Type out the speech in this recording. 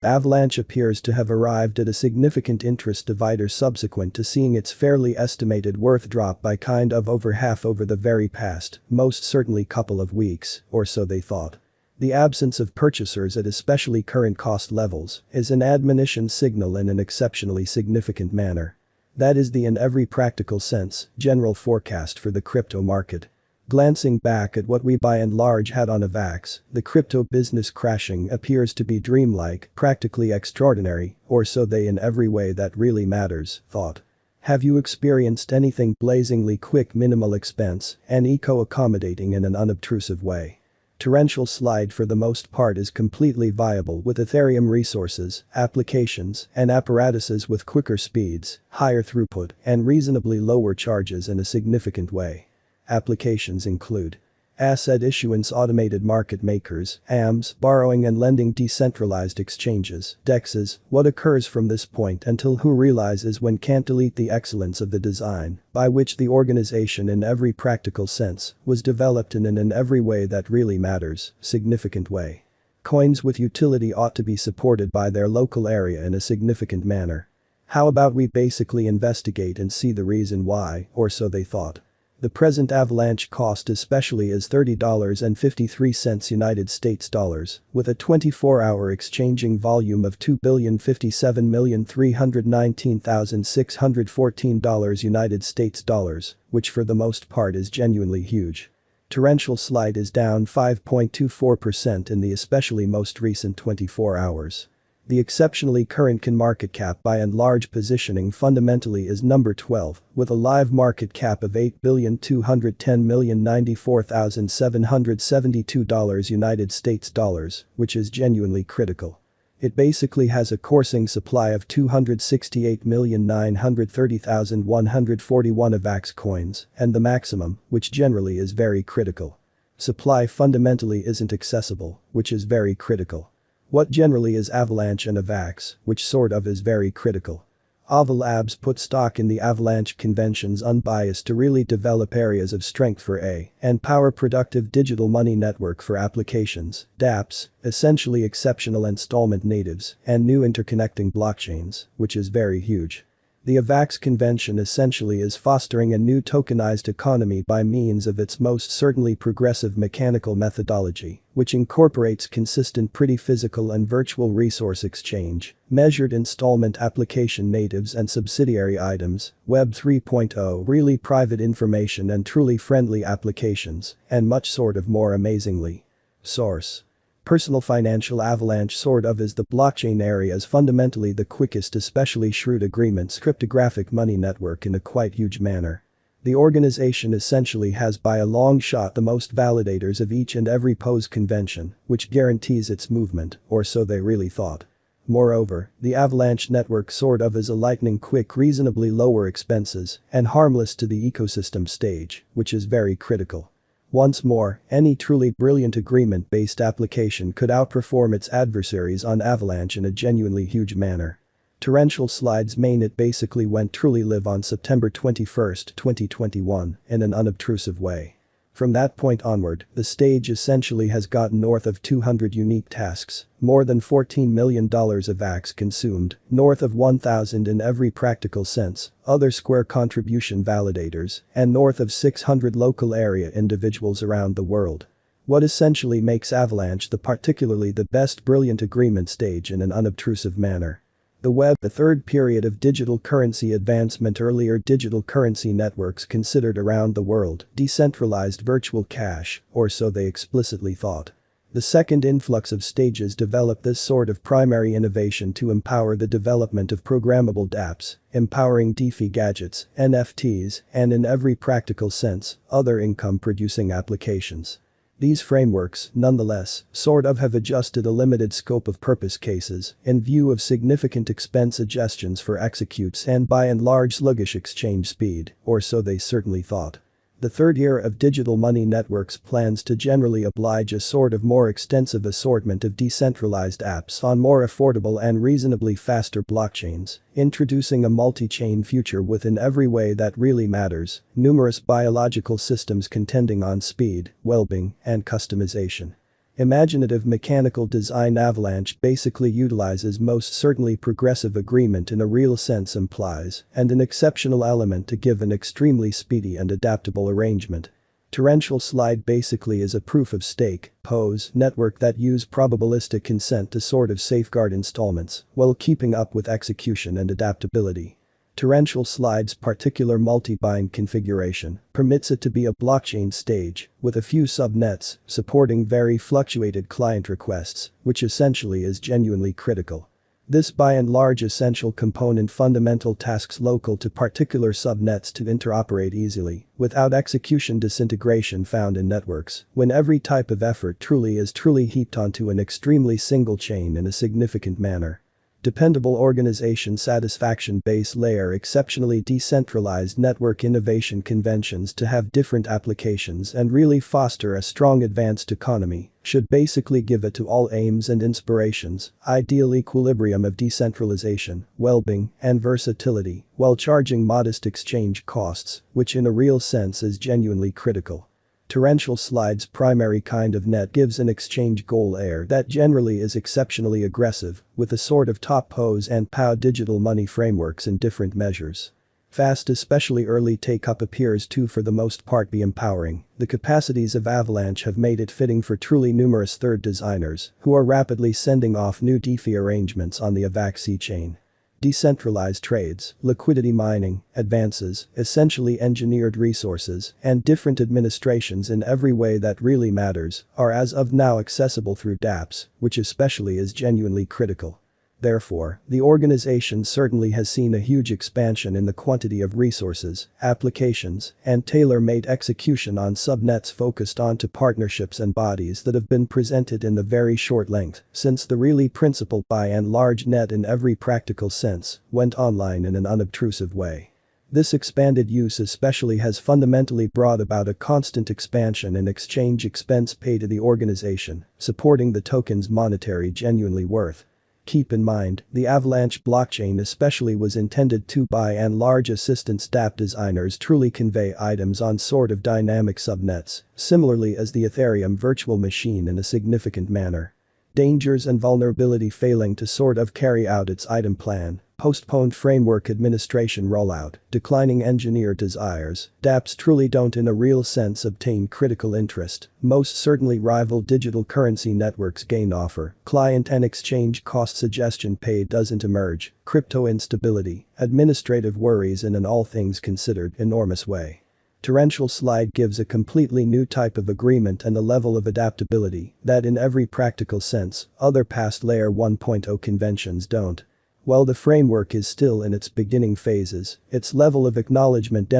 Avalanche appears to have arrived at a significant interest divider subsequent to seeing its fairly estimated worth drop by kind of over half over the very past, most certainly couple of weeks, or so they thought. The absence of purchasers at especially current cost levels is an admonition signal in an exceptionally significant manner. That is the in every practical sense, general forecast for the crypto market. Glancing back at what we by and large had on AVAX, the crypto business crashing appears to be dreamlike, practically extraordinary, or so they in every way that really matters, thought. Have you experienced anything blazingly quick, minimal expense, and eco-accommodating in an unobtrusive way? Torrential slide for the most part is completely viable with Ethereum resources, applications, and apparatuses with quicker speeds, higher throughput, and reasonably lower charges in a significant way. Applications include asset issuance, automated market makers, AMS, borrowing and lending, decentralized exchanges, DEXs. What occurs from this point until who realizes when can't delete the excellence of the design, by which the organization in every practical sense was developed in an in every way that really matters, significant way. Coins with utility ought to be supported by their local area in a significant manner. How about we basically investigate and see the reason why, or so they thought. The present Avalanche cost especially is $30.53 United States dollars, with a 24-hour exchanging volume of $2,057,319,614 United States dollars, which for the most part is genuinely huge. Torrential slide is down 5.24% in the especially most recent 24 hours. The exceptionally current can market cap by and large positioning fundamentally is number 12, with a live market cap of $8,210,094,772 United States dollars, which is genuinely critical. It basically has a coursing supply of 268,930,141 AVAX coins, and the maximum, which generally is very critical. Supply fundamentally isn't accessible, which is very critical. What generally is Avalanche and AVAX, which sort of is very critical. AVALabs put stock in the Avalanche conventions unbiased to really develop areas of strength for A and power productive digital money network for applications, dApps, essentially exceptional installment natives, and new interconnecting blockchains, which is very huge. The AVAX convention essentially is fostering a new tokenized economy by means of its most certainly progressive mechanical methodology, which incorporates consistent pretty physical and virtual resource exchange, measured installment application natives and subsidiary items, Web 3.0 really private information and truly friendly applications, and much sort of more amazingly. Source. Personal Financial. Avalanche sort of is the blockchain area is fundamentally the quickest especially shrewd agreements cryptographic money network in a quite huge manner. The organization essentially has by a long shot the most validators of each and every pose convention, which guarantees its movement, or so they really thought. Moreover, the Avalanche network sort of is a lightning quick reasonably lower expenses and harmless to the ecosystem stage, which is very critical. Once more, any truly brilliant agreement-based application could outperform its adversaries on Avalanche in a genuinely huge manner. Torrential slides main it basically went truly live on September 21, 2021, in an unobtrusive way. From that point onward, the stage essentially has gotten north of 200 unique tasks, more than $14 million of AVAX consumed, north of 1,000 in every practical sense, other Square contribution validators, and north of 600 local area individuals around the world. What essentially makes Avalanche the particularly the best brilliant agreement stage in an unobtrusive manner. The web, the third period of digital currency advancement. Earlier digital currency networks considered around the world decentralized virtual cash, or so they explicitly thought. The second influx of stages developed this sort of primary innovation to empower the development of programmable dApps, empowering DeFi gadgets, NFTs, and in every practical sense, other income-producing applications. These frameworks, nonetheless, sort of have adjusted a limited scope of purpose cases in view of significant expense adjustments for executes and by and large sluggish exchange speed, or so they certainly thought. The third era of digital money networks plans to generally oblige a sort of more extensive assortment of decentralized apps on more affordable and reasonably faster blockchains, introducing a multi-chain future within every way that really matters, numerous biological systems contending on speed, well-being, and customization. Imaginative mechanical design Avalanche basically utilizes most certainly progressive agreement in a real sense implies and an exceptional element to give an extremely speedy and adaptable arrangement. Torrential slide basically is a proof-of-stake (POS) network that use probabilistic consent to sort of safeguard installments while keeping up with execution and adaptability. Torrential slide's particular multi-bind configuration permits it to be a blockchain stage with a few subnets supporting very fluctuated client requests, which essentially is genuinely critical. This by and large essential component fundamental tasks local to particular subnets to interoperate easily without execution disintegration found in networks when every type of effort is truly heaped onto an extremely single chain in a significant manner. Dependable organization satisfaction base layer exceptionally decentralized network innovation conventions to have different applications and really foster a strong advanced economy should basically give it to all aims and inspirations, ideal equilibrium of decentralization, well-being, and versatility while charging modest exchange costs, which in a real sense is genuinely critical. Torrential slide's primary kind of net gives an exchange goal layer that generally is exceptionally aggressive with a sort of top POS and POW digital money frameworks in different measures. Fast especially early take-up appears to for the most part be empowering. The capacities of Avalanche have made it fitting for truly numerous third designers who are rapidly sending off new DeFi arrangements on the AVAX chain. Decentralized trades, liquidity mining, advances, essentially engineered resources, and different administrations in every way that really matters are as of now accessible through dApps, which especially is genuinely critical. Therefore, the organization certainly has seen a huge expansion in the quantity of resources, applications, and tailor-made execution on subnets focused onto partnerships and bodies that have been presented in the very short length since the really principled by and large net in every practical sense went online in an unobtrusive way. This expanded use especially has fundamentally brought about a constant expansion in exchange expense paid to the organization, supporting the token's monetary genuinely worth. Keep in mind, the Avalanche blockchain especially was intended to by and large assistance dApp designers truly convey items on sort of dynamic subnets, similarly as the Ethereum virtual machine in a significant manner. Dangers and vulnerability failing to sort of carry out its item plan, postponed framework administration rollout, declining engineer desires, dApps truly don't in a real sense obtain critical interest, most certainly rival digital currency networks gain offer, client and exchange cost suggestion pay doesn't emerge, crypto instability, administrative worries in an all things considered enormous way. Torrential slide gives a completely new type of agreement and a level of adaptability that in every practical sense other past layer 1.0 conventions don't. While the framework is still in its beginning phases, its level of acknowledgement